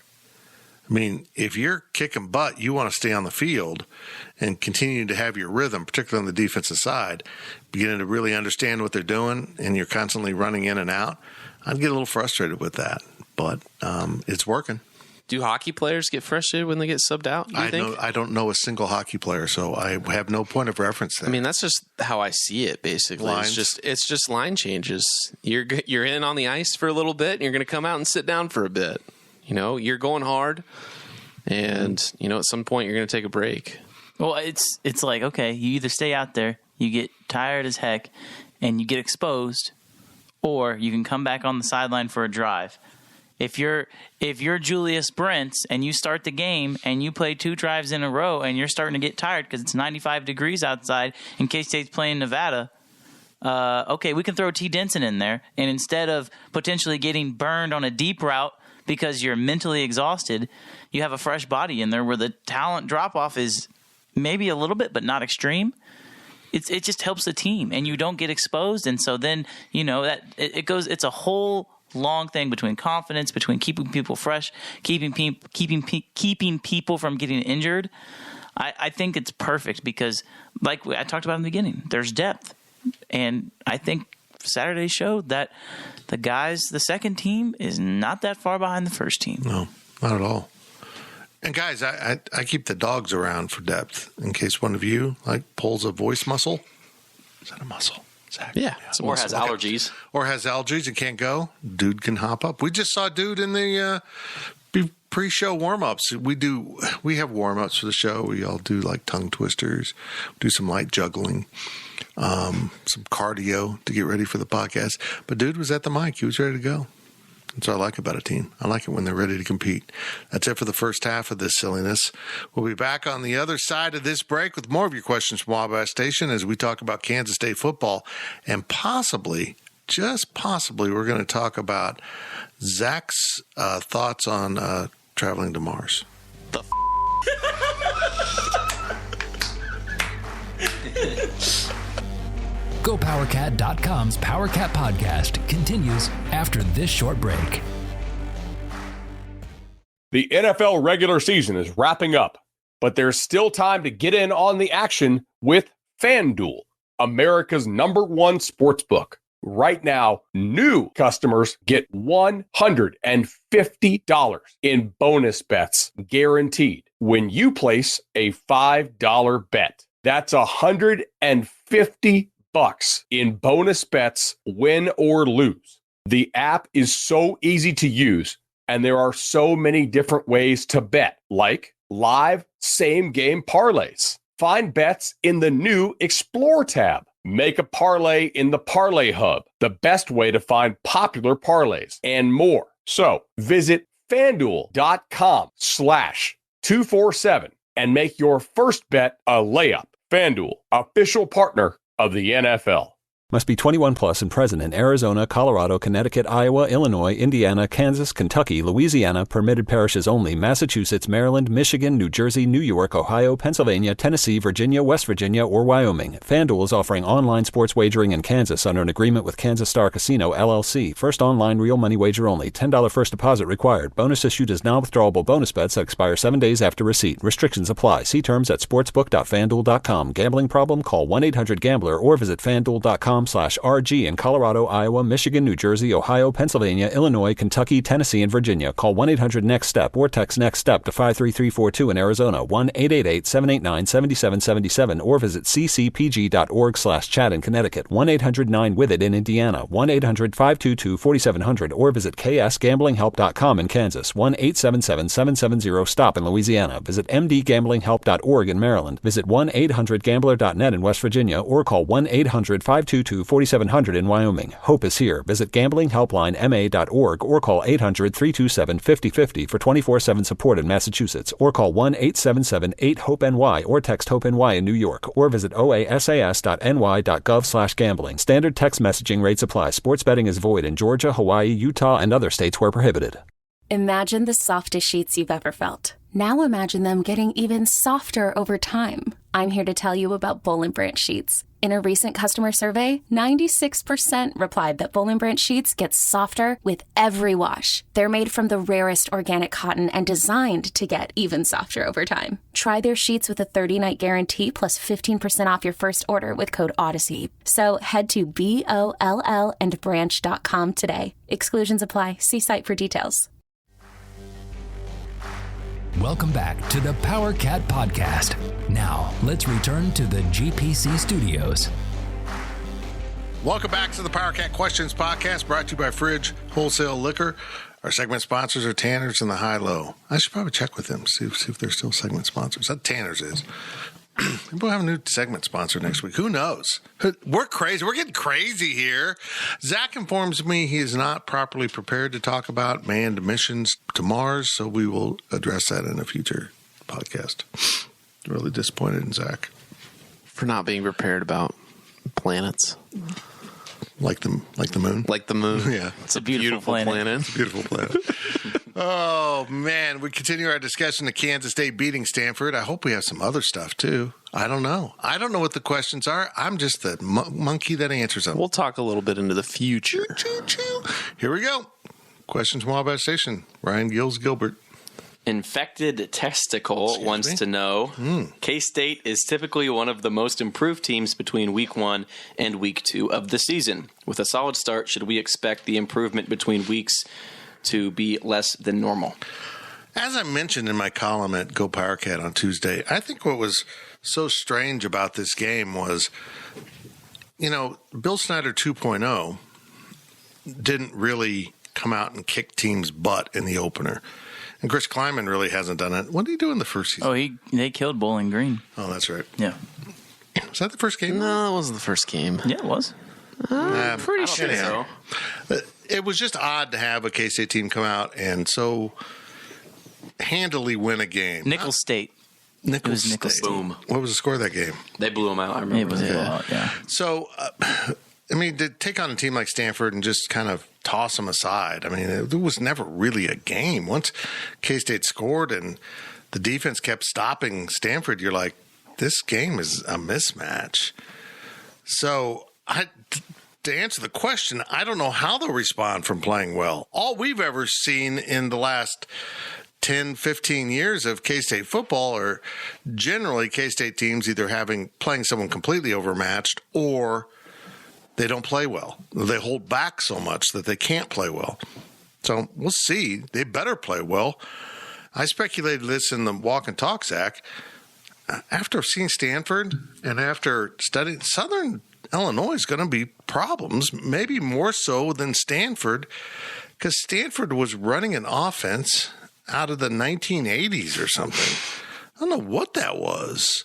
I mean, if you're kicking butt, you want to stay on the field and continue to have your rhythm, particularly on the defensive side, beginning to really understand what they're doing, and you're constantly running in and out. I'd get a little frustrated with that, but it's working. Do hockey players get frustrated when they get subbed out? I don't know a single hockey player, so I have no point of reference there. I mean, that's just how I see it, basically. Lines. It's just line changes. You're in on the ice for a little bit, and you're going to come out and sit down for a bit. You know, you're going hard, and, you know, at some point you're going to take a break. Well, it's like, okay, you either stay out there, you get tired as heck, and you get exposed, or you can come back on the sideline for a drive. If you're Julius Brents and you start the game and you play 2 drives in a row and you're starting to get tired because it's 95 degrees outside and K-State's playing Nevada, okay, we can throw T. Denson in there, and instead of potentially getting burned on a deep route because you're mentally exhausted, you have a fresh body in there where the talent drop-off is maybe a little bit but not extreme. It just helps the team, and you don't get exposed, and so then, you know, that it goes. It's a whole long thing between confidence, between keeping people fresh, keeping people from getting injured. I think it's perfect because, like I talked about in the beginning, there's depth, and I think Saturday showed that the second team is not that far behind the first team. No, not at all. And guys, I keep the dogs around for depth in case one of you pulls a voice muscle. Is that a muscle? Zach? Yeah. Or has allergies. Or has allergies and can't go. Dude can hop up. We just saw Dude in the pre-show warm-ups. We have warm-ups for the show. We all do tongue twisters, do some light juggling, some cardio to get ready for the podcast. But Dude was at the mic. He was ready to go. That's what I like about a team. I like it when they're ready to compete. That's it for the first half of this silliness. We'll be back on the other side of this break with more of your questions from Wabash Station as we talk about Kansas State football, and possibly, just possibly, we're going to talk about Zach's thoughts on traveling to Mars. GoPowerCat.com's PowerCat podcast continues after this short break. The NFL regular season is wrapping up, but there's still time to get in on the action with FanDuel. America's #1 sportsbook. Right now, new customers get $150 in bonus bets guaranteed when you place a $5 bet. That's $150 in bonus bets, win or lose. The app is so easy to use, and there are so many different ways to bet, like live same-game parlays. Find bets in the new Explore tab. Make a parlay in the Parlay Hub, the best way to find popular parlays, and more. So visit FanDuel.com/247 and make your first bet a layup. FanDuel, official partner of the NFL. Must be 21 plus and present in Arizona, Colorado, Connecticut, Iowa, Illinois, Indiana, Kansas, Kentucky, Louisiana, permitted parishes only, Massachusetts, Maryland, Michigan, New Jersey, New York, Ohio, Pennsylvania, Tennessee, Virginia, West Virginia, or Wyoming. FanDuel is offering online sports wagering in Kansas under an agreement with Kansas Star Casino, LLC. First online real money wager only. $10 first deposit required. Bonus issued as non-withdrawable bonus bets that expire 7 days after receipt. Restrictions apply. See terms at sportsbook.fanduel.com. Gambling problem? Call 1-800-GAMBLER or visit fanduel.com/RG in Colorado, Iowa, Michigan, New Jersey, Ohio, Pennsylvania, Illinois, Kentucky, Tennessee, and Virginia. Call 1-800-NEXT-STEP or text NEXT-STEP to 53342 in Arizona, 1-888-789-7777, or visit ccpg.org/chat in Connecticut, 1-800-9-WITH-IT in Indiana, 1-800-522-4700, or visit ksgamblinghelp.com in Kansas, 1-877-770-STOP in Louisiana. Visit mdgamblinghelp.org in Maryland. Visit 1-800-GAMBLER.net in West Virginia, or call 1-800-522-4700 in Wyoming. Hope is here. Visit gamblinghelplinema.org or call 800-327-5050 for 24/7 support in Massachusetts, or call 1-877-8-HOPE-NY or text HOPE-NY in New York, or visit oasas.ny.gov/gambling. Standard text messaging rates apply. Sports betting is void in Georgia, Hawaii, Utah, and other states where prohibited. Imagine the softest sheets you've ever felt. Now imagine them getting even softer over time. I'm here to tell you about Boll & Branch sheets. In a recent customer survey, 96% replied that Boll & Branch sheets get softer with every wash. They're made from the rarest organic cotton and designed to get even softer over time. Try their sheets with a 30-night guarantee plus 15% off your first order with code Odyssey. So head to BOLLandbranch.com today. Exclusions apply. See site for details. Welcome back to the Power Cat Podcast. Now, let's return to the GPC studios. Welcome back to the Power Cat Questions Podcast, brought to you by Fridge Wholesale Liquor. Our segment sponsors are Tanner's and the High Low. I should probably check with them, see if they're still segment sponsors. That Tanner's is. Maybe we'll have a new segment sponsor next week. Who knows? We're crazy. We're getting crazy here. Zach informs me he is not properly prepared to talk about manned missions to Mars, so we will address that in a future podcast. Really disappointed in Zach. For not being prepared about planets. Like the moon? Like the moon. Yeah. It's a beautiful planet. It's a beautiful planet. Oh, man. We continue our discussion of Kansas State beating Stanford. I hope we have some other stuff, too. I don't know. I don't know what the questions are. I'm just the monkey that answers them. We'll talk a little bit into the future. Here we go. Questions from Wabash Station. Ryan Gilbert. Infected Testicle wants to know, K-State is typically one of the most improved teams between Week 1 and Week 2 of the season. With a solid start, should we expect the improvement between weeks to be less than normal? As I mentioned in my column at Go Power Cat on Tuesday, I think what was so strange about this game was, Bill Snyder 2.0 didn't really come out and kick teams' butt in the opener. And Chris Kleiman really hasn't done it. What did he do in the first season? Oh, they killed Bowling Green. Oh, that's right. Yeah. Was that the first game? No, it wasn't the first game. Yeah, it was. Pretty sure so. It was just odd to have a K-State team come out and so handily win a game. Nichols State. Nichols State. Boom. What was the score of that game? They blew them out, I remember. It was a blowout, yeah. So, to take on a team like Stanford and just kind of toss them aside, it was never really a game. Once K-State scored and the defense kept stopping Stanford, you're like, this game is a mismatch. So, to answer the question, I don't know how they'll respond from playing well. All we've ever seen in the last 10, 15 years of K-State football are generally K-State teams either playing someone completely overmatched or they don't play well. They hold back so much that they can't play well. So we'll see. They better play well. I speculated this in the walk and talk, Zach. After seeing Stanford and after studying, Southern Illinois is going to be problems, maybe more so than Stanford, because Stanford was running an offense out of the 1980s or something. I don't know what that was.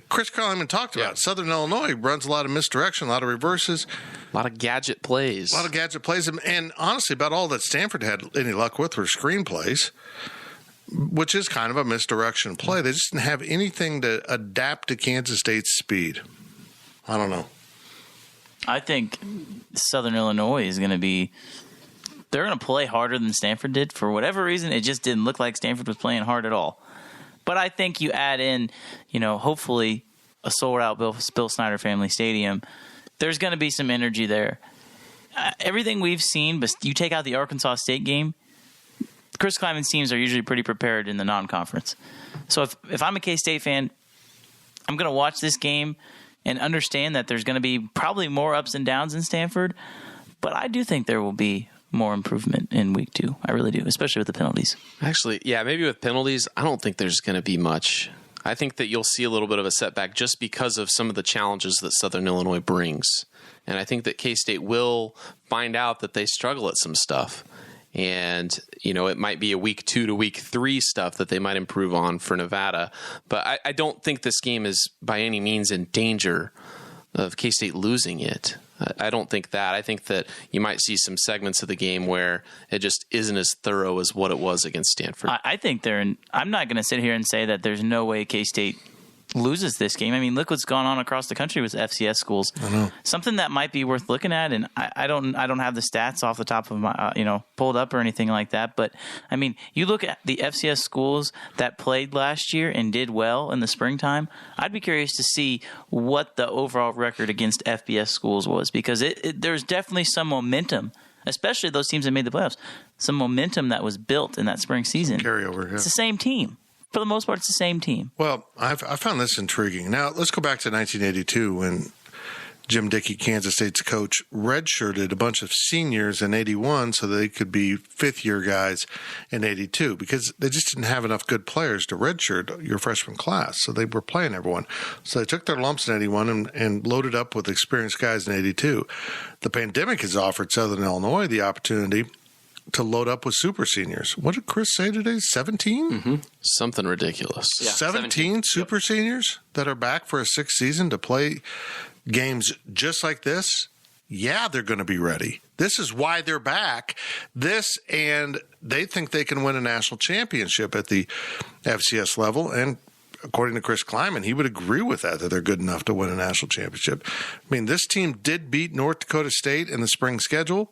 Chris Kleiman talked about it. Southern Illinois runs a lot of misdirection, a lot of reverses. A lot of gadget plays. And honestly, about all that Stanford had any luck with were screenplays, which is kind of a misdirection play. They just didn't have anything to adapt to Kansas State's speed. I don't know. I think Southern Illinois is going to be – they're going to play harder than Stanford did. For whatever reason, it just didn't look like Stanford was playing hard at all. But I think you add in, hopefully a sold-out Bill Snyder Family Stadium. There's going to be some energy there. Everything we've seen, but you take out the Arkansas State game, Chris Kleiman's teams are usually pretty prepared in the non-conference. So if I'm a K-State fan, I'm going to watch this game and understand that there's going to be probably more ups and downs in Stanford. But I do think there will be more improvement in week 2. I really do, especially with the penalties. Actually, yeah, maybe with penalties, I don't think there's going to be much. I think that you'll see a little bit of a setback just because of some of the challenges that Southern Illinois brings. And I think that K-State will find out that they struggle at some stuff. And, it might be a week 2 to week 3 stuff that they might improve on for Nevada. But I don't think this game is by any means in danger of K-State losing it. I don't think that. I think that you might see some segments of the game where it just isn't as thorough as what it was against Stanford. I think I'm not going to sit here and say that there's no way K-State loses this game. I mean, look what's gone on across the country with FCS schools. I know. Something that might be worth looking at, and I don't have the stats off the top of my pulled up or anything like that. But I mean, you look at the FCS schools that played last year and did well in the springtime. I'd be curious to see what the overall record against FBS schools was, because there's definitely some momentum, especially those teams that made the playoffs. Some momentum that was built in that spring season. Carryover. Yeah. It's the same team. For the most part, it's the same team. Well, I found this intriguing. Now, let's go back to 1982 when Jim Dickey, Kansas State's coach, redshirted a bunch of seniors in 81 so they could be fifth-year guys in 82 because they just didn't have enough good players to redshirt your freshman class. So they were playing everyone. So they took their lumps in 81 and loaded up with experienced guys in 82. The pandemic has offered Southern Illinois the opportunity to load up with super seniors. What did Chris say today? 17? Mm-hmm. Something ridiculous. Yeah, 17 super seniors that are back for a sixth season to play games just like this? Yeah, they're going to be ready. This is why they're back. And they think they can win a national championship at the FCS level. And according to Chris Kleiman, he would agree with that they're good enough to win a national championship. I mean, this team did beat North Dakota State in the spring schedule.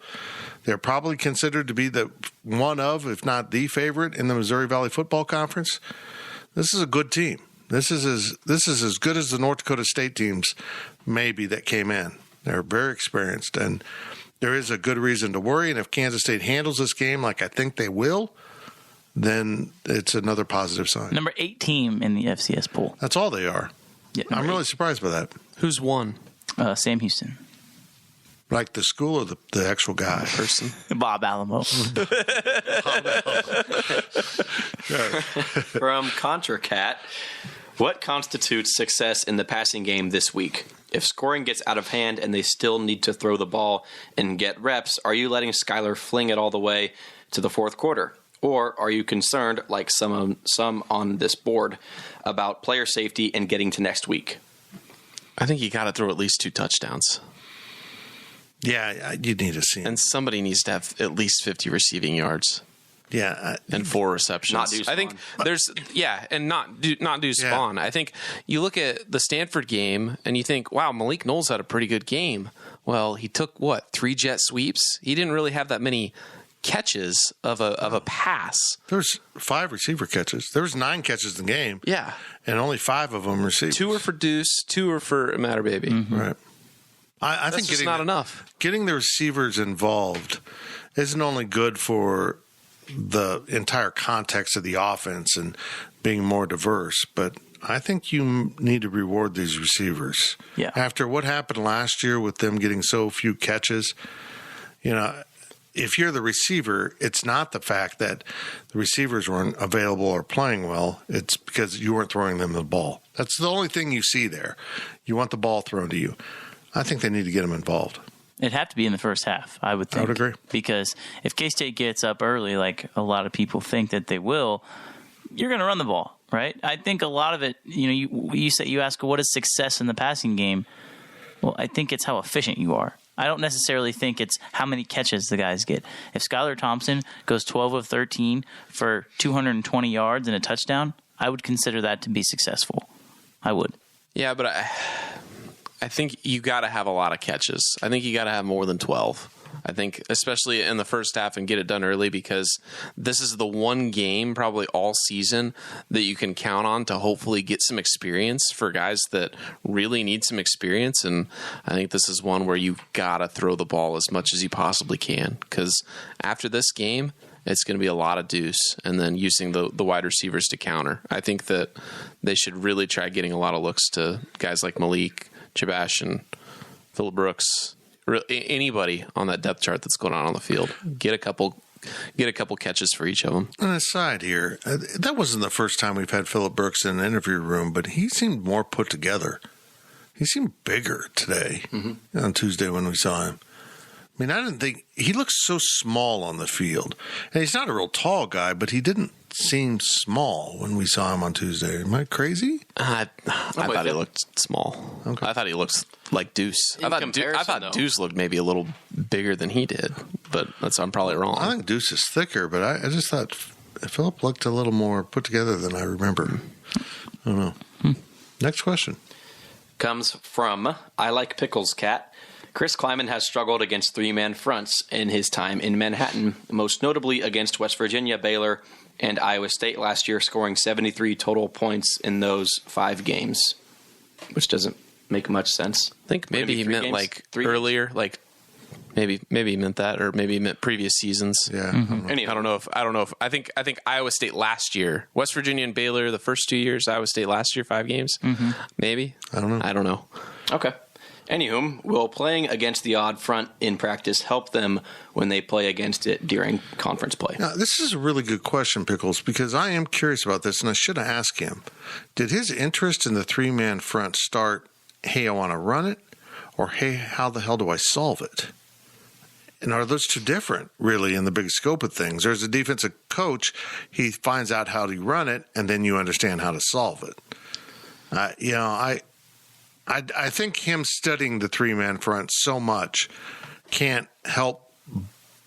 They're probably considered to be the one of, if not the favorite in the Missouri Valley Football Conference. This is a good team. This is as good as the North Dakota State teams maybe that came in. They're very experienced, and there is a good reason to worry. And if Kansas State handles this game like I think they will, then it's another positive sign. Number 8 team in the FCS pool. That's all they are. Yeah, I'm really surprised by that. Who's won? Sam Houston. Like the school or the actual guy? Person. Bob Alamo. From ContraCat, what constitutes success in the passing game this week? If scoring gets out of hand and they still need to throw the ball and get reps, are you letting Skylar fling it all the way to the fourth quarter? Or are you concerned, like some on this board, about player safety and getting to next week? I think you got to throw at least 2 touchdowns. Yeah, you need to see him. And somebody needs to have at least 50 receiving yards. Yeah. And 4 receptions. Not Deuce I think there's, and not Deuce Vaughn. I think you look at the Stanford game and you think, wow, Malik Knowles had a pretty good game. Well, he took, 3 jet sweeps? He didn't really have that many catches of a pass. There's 5 receiver catches. There was 9 catches in the game. Yeah. And only 5 of them received. 2 are for Deuce, 2 are for Matter Baby. Mm-hmm. Right. I think just not enough. Getting the receivers involved isn't only good for the entire context of the offense and being more diverse, but I think you need to reward these receivers. Yeah. After what happened last year with them getting so few catches, if you're the receiver, it's not the fact that the receivers weren't available or playing well. It's because you weren't throwing them the ball. That's the only thing you see there. You want the ball thrown to you. I think they need to get them involved. It'd have to be in the first half, I would think. I would agree. Because if K-State gets up early, like a lot of people think that they will, you're going to run the ball, right? I think a lot of it, you ask what is success in the passing game. Well, I think it's how efficient you are. I don't necessarily think it's how many catches the guys get. If Skylar Thompson goes 12 of 13 for 220 yards and a touchdown, I would consider that to be successful. I would. Yeah, but I think you got to have a lot of catches. I think you got to have more than 12. I think especially in the first half and get it done early, because this is the one game probably all season that you can count on to hopefully get some experience for guys that really need some experience. And I think this is one where you got to throw the ball as much as you possibly can, because after this game, it's going to be a lot of deuce and then using the wide receivers to counter. I think that they should really try getting a lot of looks to guys like Malik, Chabash, and Phillip Brooks. Anybody on that depth chart that's going on the field, get a couple catches for each of them. An aside here, that wasn't the first time we've had Phillip Brooks in the interview room, but he seemed more put together. He seemed bigger today on Tuesday when we saw him. I mean, I didn't think he looked so small on the field, and he's not a real tall guy, but he didn't seem small when we saw him on Tuesday. Am I crazy? I thought he looked small. Okay. I thought he looked like Deuce. I thought Deuce looked maybe a little bigger than he did, but I'm probably wrong. I think Deuce is thicker, but I just thought Phillip looked a little more put together than I remember. I don't know. Next question. Comes from I Like Pickles Cat. Chris Klieman has struggled against three-man fronts in his time in Manhattan, most notably against West Virginia, Baylor, and Iowa State last year, scoring 73 total points in those 5 games, which doesn't make much sense. I think maybe he meant like earlier, like maybe he meant that, or maybe he meant previous seasons. Yeah, I don't know if I think Iowa State last year, West Virginia and Baylor the first 2 years, Iowa State last year 5 games, maybe. I don't know. Okay. Anywho, will playing against the odd front in practice help them when they play against it during conference play? Now, this is a really good question, Pickles, because I am curious about this, and I should have asked him. Did his interest in the three-man front start, hey, I want to run it, or hey, how the hell do I solve it? And are those two different, really, in the big scope of things? There's a defensive coach, he finds out how to run it, and then you understand how to solve it. I think him studying the three-man front so much can't help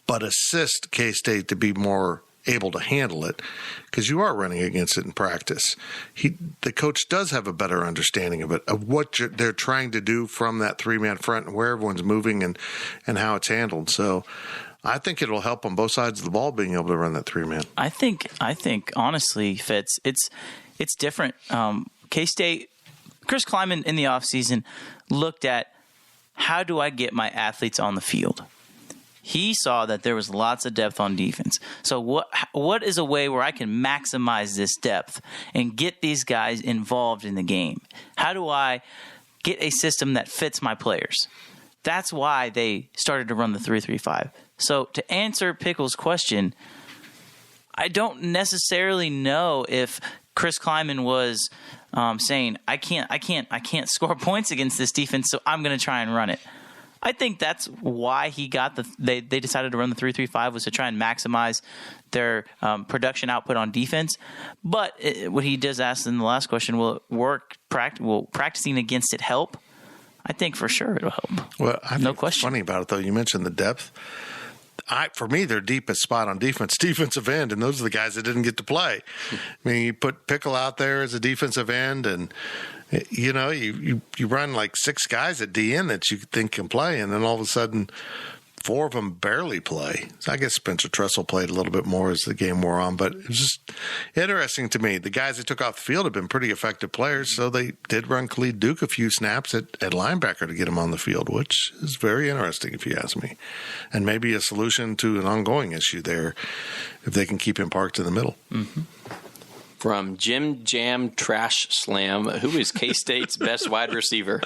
but assist K-State to be more able to handle it, because you are running against it in practice. The coach does have a better understanding of it, of what they're trying to do from that three-man front and where everyone's moving and how it's handled. So I think it'll help on both sides of the ball being able to run that three-man. I think honestly, Fitz, it's different. K-State, Chris Klieman in the offseason looked at, how do I get my athletes on the field? He saw that there was lots of depth on defense. So what is a way where I can maximize this depth and get these guys involved in the game? How do I get a system that fits my players? That's why they started to run the 3-3-5. So to answer Pickles' question, I don't necessarily know if Chris Klieman was saying, I can't score points against this defense, so I'm going to try and run it. I think that's why he got they decided to run the 3-3-5, was to try and maximize their production output on defense. But what he does ask in the last question, will it work? Will practicing against it help? I think for sure it'll help. Well, I think no question. Funny about it though, you mentioned the depth. For me, their deepest spot on defense, defensive end, and those are the guys that didn't get to play. I mean, you put Pickle out there as a defensive end, and you run like 6 guys at DN that you think can play, and then all of a sudden 4 of them barely play. So I guess Spencer Tressel played a little bit more as the game wore on, but it was just interesting to me. The guys that took off the field have been pretty effective players, so they did run Khalid Duke a few snaps at linebacker to get him on the field, which is very interesting if you ask me, and maybe a solution to an ongoing issue there if they can keep him parked in the middle. Mm-hmm. From Jim Jam Trash Slam, who is K-State's best wide receiver?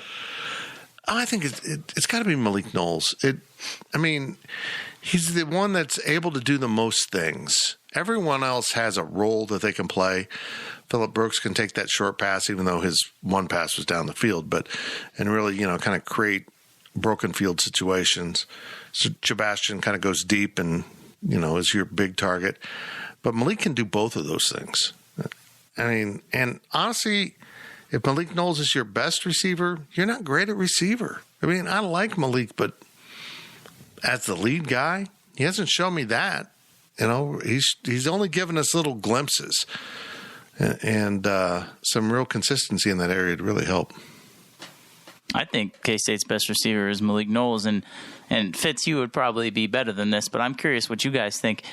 I think it's got to be Malik Knowles. He's the one that's able to do the most things. Everyone else has a role that they can play. Phillip Brooks can take that short pass, even though his one pass was down the field, and really, kind of create broken field situations. So Sebastian kind of goes deep and, is your big target. But Malik can do both of those things. And honestly, if Malik Knowles is your best receiver, you're not great at receiver. I like Malik, but as the lead guy, he hasn't shown me that. He's only given us little glimpses and some real consistency in that area to really help. I think K-State's best receiver is Malik Knowles, and Fitz, you would probably be better than this, but I'm curious what you guys think.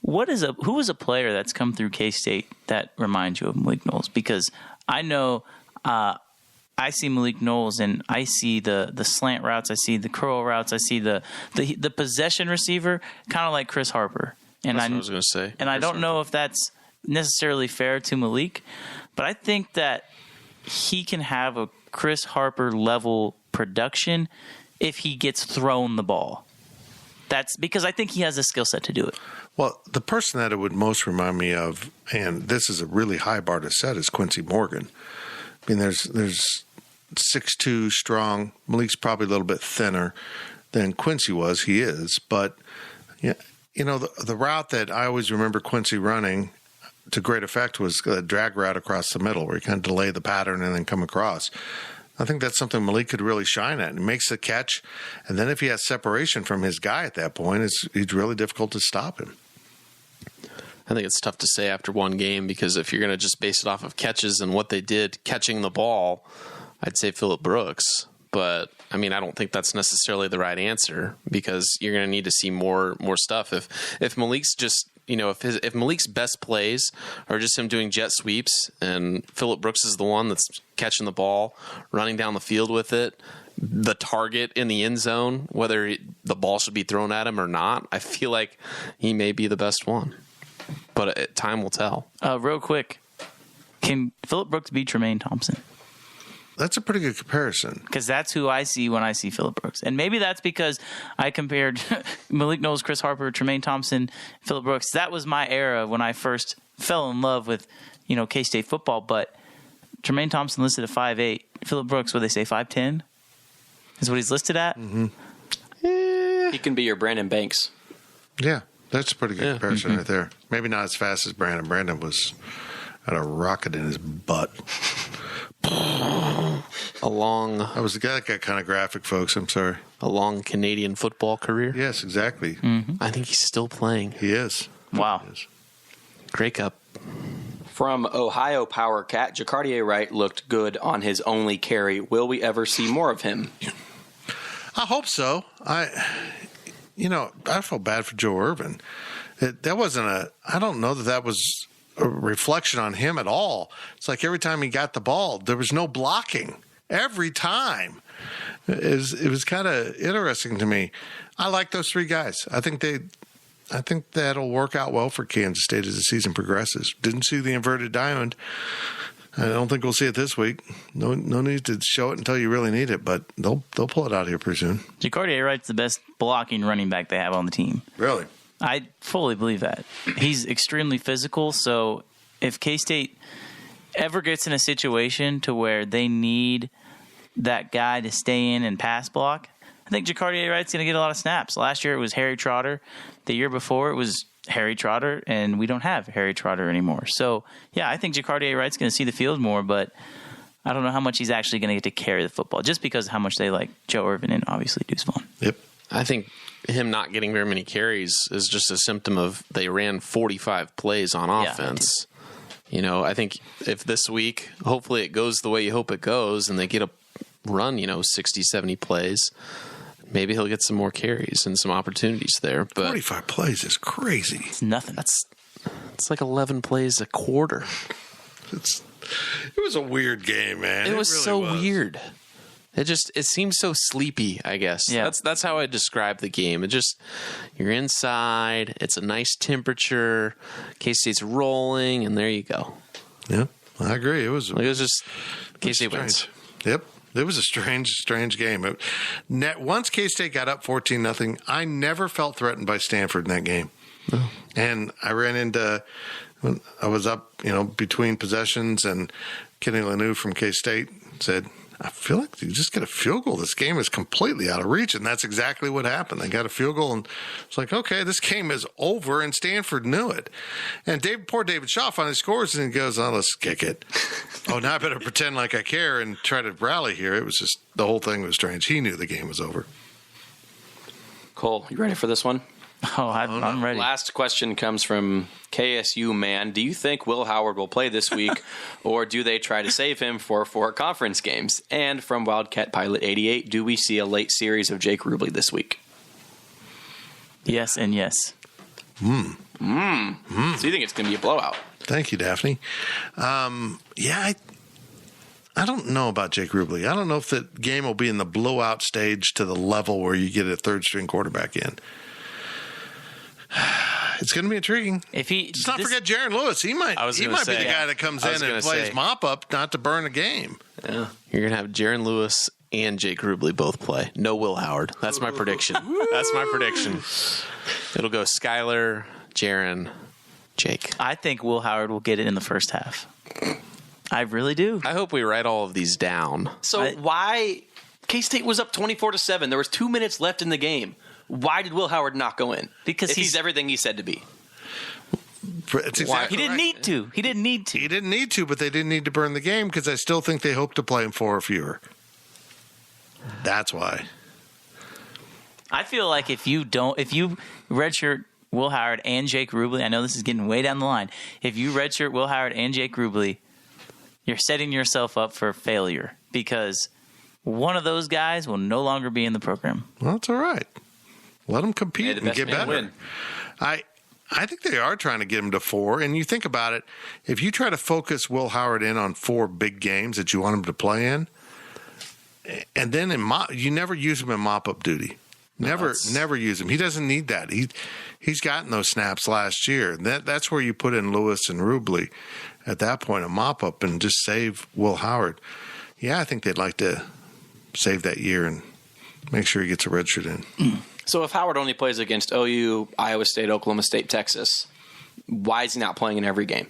Who is a player that's come through K-State that reminds you of Malik Knowles? Because I know I see Malik Knowles and I see the slant routes, I see the curl routes, I see the possession receiver, kind of like Chris Harper. And that's what I was going to say. And I don't know if that's necessarily fair to Malik, but I think that he can have a Chris Harper level production if he gets thrown the ball. That's because I think he has a skill set to do it. Well, the person that it would most remind me of, and this is a really high bar to set, is Quincy Morgan. There's 6'2", strong. Malik's probably a little bit thinner than Quincy was. He is, but the route that I always remember Quincy running to great effect was a drag route across the middle, where he kind of delay the pattern and then come across. I think that's something Malik could really shine at. He makes the catch, and then if he has separation from his guy at that point, it's really difficult to stop him. I think it's tough to say after one game, because if you're going to just base it off of catches and what they did catching the ball, I'd say Phillip Brooks. But, I don't think that's necessarily the right answer, because you're going to need to see more stuff. If Malik's just, if Malik's best plays are just him doing jet sweeps and Phillip Brooks is the one that's catching the ball, running down the field with it, the target in the end zone, whether the ball should be thrown at him or not, I feel like he may be the best one. But time will tell. Real quick, can Phillip Brooks beat Tremaine Thompson? That's a pretty good comparison. Because that's who I see when I see Phillip Brooks. And maybe that's because I compared Malik Knowles, Chris Harper, Tremaine Thompson, Phillip Brooks. That was my era when I first fell in love with, K-State football. But Tremaine Thompson listed at 5'8". Phillip Brooks, what they say, 5'10"? Is what he's listed at? Mm-hmm. He can be your Brandon Banks. Yeah, that's a pretty good comparison right there. Maybe not as fast as Brandon. Brandon had a rocket in his butt. That was that got kind of graphic, folks. I'm sorry. A long Canadian football career. Yes, exactly. Mm-hmm. I think he's still playing. He is. Wow. He is. Grey Cup. From Ohio Power Cat, Jacardier Wright looked good on his only carry. Will we ever see more of him? I hope so. I felt bad for Joe Irvin. That wasn't I don't know that was a reflection on him at all. It's like every time he got the ball, there was no blocking. Every time. It was kind of interesting to me. I like those three guys. I think that'll work out well for Kansas State as the season progresses. Didn't see the inverted diamond. I don't think we'll see it this week. No need to show it until you really need it, but they'll pull it out here pretty soon. Jacardier Wright's the best blocking running back they have on the team. Really? I fully believe that. He's extremely physical, so if K-State ever gets in a situation to where they need that guy to stay in and pass block, I think Jacardier Wright's going to get a lot of snaps. Last year it was Harry Trotter. The year before it was Harry Trotter, and we don't have Harry Trotter anymore. So, yeah, I think Jacardier Wright's going to see the field more, but I don't know how much he's actually going to get to carry the football, just because of how much they like Joe Irvin and obviously Deuce Vaughn. Yep. I think him not getting very many carries is just a symptom of they ran 45 plays on offense. Yeah. I think if this week, hopefully it goes the way you hope it goes, and they get a run, 60, 70 plays, maybe he'll get some more carries and some opportunities there. But 45 plays is crazy. It's nothing. It's like 11 plays a quarter. It was a weird game, man. It was really so was. weird. It seems so sleepy, I guess. Yeah. That's how I describe the game. You're inside, it's a nice temperature, K-State's rolling, and there you go. Yeah, I agree. It was just K-State wins. strange. Yep. It was a strange game. Once K-State got up 14-0, I never felt threatened by Stanford in that game. Oh. And I ran into, when I was up, between possessions, and Kenny Lanou from K-State said, I feel like you just get a field goal. This game is completely out of reach. And that's exactly what happened. They got a field goal, and it's like, okay, this game is over, and Stanford knew it. And poor David Shaw finally scores, and he goes, oh, let's kick it. Oh, now I better pretend like I care and try to rally here. It was just, the whole thing was strange. He knew the game was over. Cole, you ready for this one? Oh, I'm ready. Last question comes from KSU Man. Do you think Will Howard will play this week, or do they try to save him for 4 conference games? And from Wildcat Pilot 88, do we see a late series of Jake Rubley this week? Yes and yes. So you think it's going to be a blowout? Thank you, Daphne. I don't know about Jake Rubley. I don't know if the game will be in the blowout stage to the level where you get a third-string quarterback in. It's going to be intriguing. Let's not forget Jaron Lewis. He might be the guy that comes in and plays mop-up not to burn a game. Yeah. You're going to have Jaron Lewis and Jake Rubley both play. No Will Howard. That's my prediction. It'll go Skyler, Jaron, Jake. I think Will Howard will get it in the first half. I really do. I hope we write all of these down. So why K-State was up 24-7. There was 2 minutes left in the game. Why did Will Howard not go in? Because he's everything he said to be. It's exactly he didn't need to. He didn't need to, but they didn't need to burn the game because I still think they hope to play him 4 or fewer. That's why. I feel like if you redshirt Will Howard and Jake Rubley, I know this is getting way down the line. If you redshirt Will Howard and Jake Rubley, you're setting yourself up for failure because one of those guys will no longer be in the program. Well, that's all right. Let them compete and get better. Win. I think they are trying to get him to 4. And you think about it, if you try to focus Will Howard in on 4 big games that you want him to play in, and then you never use him in mop-up duty. Never use him. He doesn't need that. He's gotten those snaps last year. That's where you put in Lewis and Rubley at that point, a mop-up, and just save Will Howard. Yeah, I think they'd like to save that year and make sure he gets a redshirt in. So if Howard only plays against OU, Iowa State, Oklahoma State, Texas, why is he not playing in every game?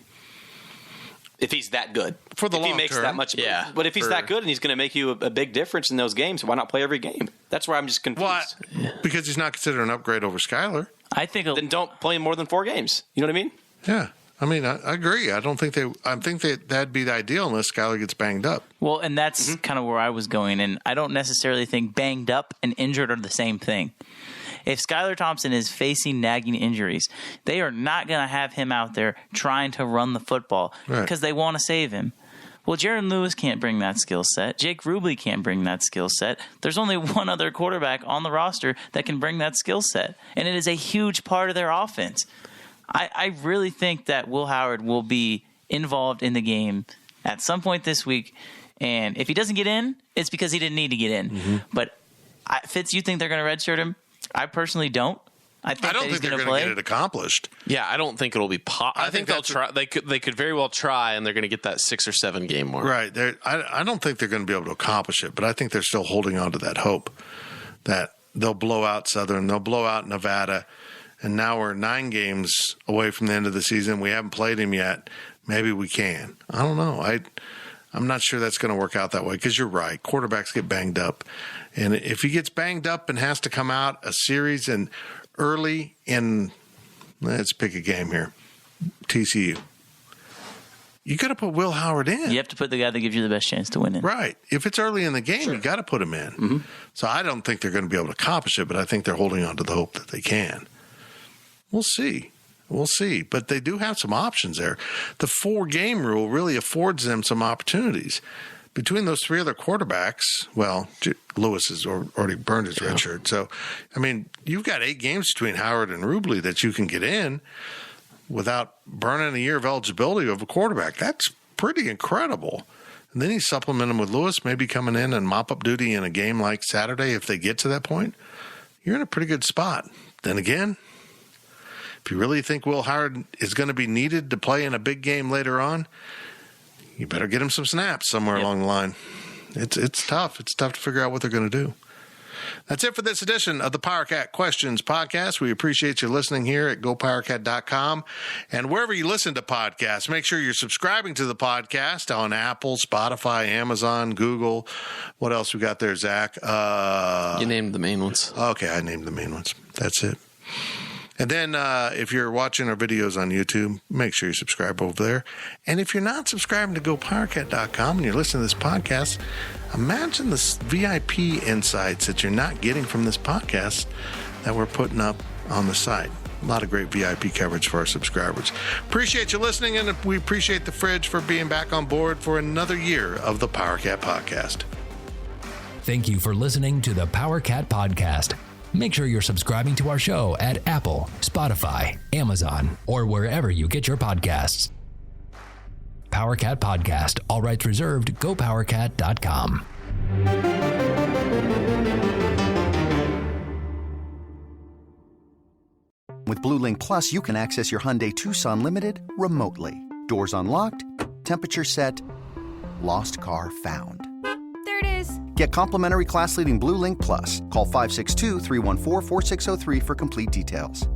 If he's that good. For the long term. If he makes that much. Yeah. But if he's that good and he's going to make you a big difference in those games, why not play every game? That's where I'm just confused. Because he's not considered an upgrade over Skyler. I think then don't play more than 4 games. You know what I mean? Yeah. I mean, I agree. I think that'd be the ideal unless Skyler gets banged up. Well, and that's kind of where I was going. And I don't necessarily think banged up and injured are the same thing. If Skylar Thompson is facing nagging injuries, they are not going to have him out there trying to run the football because they want to save him. Well, Jaron Lewis can't bring that skill set. Jake Rubley can't bring that skill set. There's only one other quarterback on the roster that can bring that skill set, and it is a huge part of their offense. I really think that Will Howard will be involved in the game at some point this week, and if he doesn't get in, it's because he didn't need to get in. Mm-hmm. But Fitz, you think they're going to redshirt him? I personally don't. I don't think they're going to get it accomplished. Yeah, I don't think it'll be. I think they'll try. They could very well try, and they're going to get that 6 or 7 game mark. Right. I don't think they're going to be able to accomplish it, but I think they're still holding on to that hope that they'll blow out Southern, they'll blow out Nevada, and now we're 9 games away from the end of the season. We haven't played him yet. Maybe we can. I don't know. I'm not sure that's going to work out that way because you're right. Quarterbacks get banged up. And if he gets banged up and has to come out a series and early in, let's pick a game here, TCU, you got to put Will Howard in. You have to put the guy that gives you the best chance to win it. Right. If it's early in the game, you got to put him in. Mm-hmm. So I don't think they're going to be able to accomplish it, but I think they're holding on to the hope that they can. We'll see. We'll see. But they do have some options there. The 4-game rule really affords them some opportunities between those three other quarterbacks, well, Lewis has already burned his red shirt. So, I mean, you've got 8 games between Howard and Rubley that you can get in without burning a year of eligibility of a quarterback. That's pretty incredible. And then you supplement them with Lewis, maybe coming in and mop-up duty in a game like Saturday if they get to that point. You're in a pretty good spot. Then again, if you really think Will Howard is going to be needed to play in a big game later on, you better get him some snaps somewhere along the line. It's tough. It's tough to figure out what they're going to do. That's it for this edition of the PowerCat Questions podcast. We appreciate you listening here at GoPowerCat.com. And wherever you listen to podcasts, make sure you're subscribing to the podcast on Apple, Spotify, Amazon, Google. What else we got there, Zach? You named the main ones. Okay, I named the main ones. That's it. And then if you're watching our videos on YouTube, make sure you subscribe over there. And if you're not subscribing to GoPowerCat.com and you're listening to this podcast, imagine the VIP insights that you're not getting from this podcast that we're putting up on the site. A lot of great VIP coverage for our subscribers. Appreciate you listening, and we appreciate the Fridge for being back on board for another year of the PowerCat podcast. Thank you for listening to the PowerCat Podcast. Make sure you're subscribing to our show at Apple, Spotify, Amazon, or wherever you get your podcasts. PowerCat Podcast. All rights reserved. GoPowerCat.com. With Blue Link Plus, you can access your Hyundai Tucson Limited remotely. Doors unlocked, temperature set, lost car found. There it is. Get complimentary class-leading Blue Link Plus. Call 562-314-4603 for complete details.